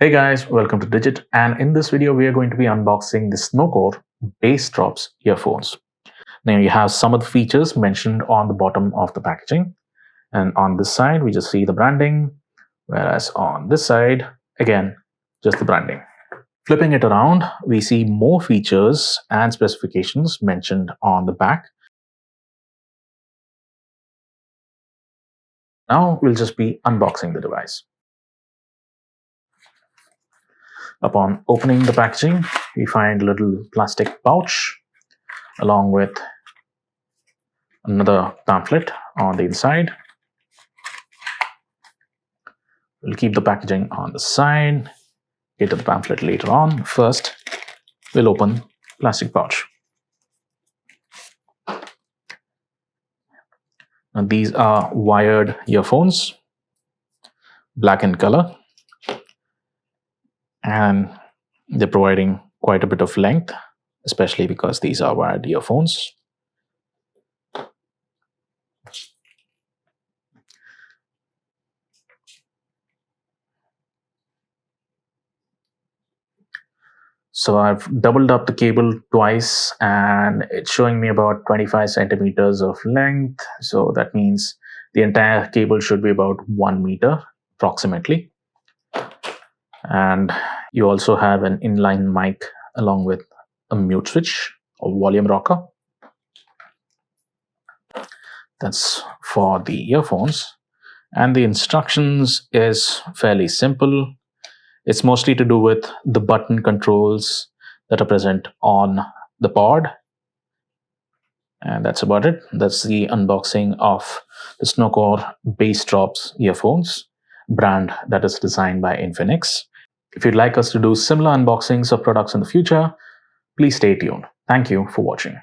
Hey guys, welcome to Digit, and in this video we are going to be unboxing the Snokor bass drops earphones. Now you have some of the features mentioned on the bottom of the packaging, and on this side we just see the branding, whereas on this side again just the branding. Flipping it around, we see more features and specifications mentioned on the back. Now we'll just be unboxing the device. Upon opening the packaging, we find a little plastic pouch along with another pamphlet on the inside. We'll keep the packaging on the side, get to the pamphlet later on. First, we'll open plastic pouch. Now, these are wired earphones, black in color, and they're providing quite a bit of length, especially because these are wired earphones. So I've doubled up the cable twice and it's showing me about 25 centimeters of length. So that means the entire cable should be about 1 meter approximately. And you also have an inline mic along with a mute switch or volume rocker. That's for the earphones. And the instructions is fairly simple. It's mostly to do with the button controls that are present on the pod. And that's about it. That's the unboxing of the Snokor Bass Drops earphones, brand that is designed by Infinix. If you'd like us to do similar unboxings of products in the future, please stay tuned. Thank you for watching.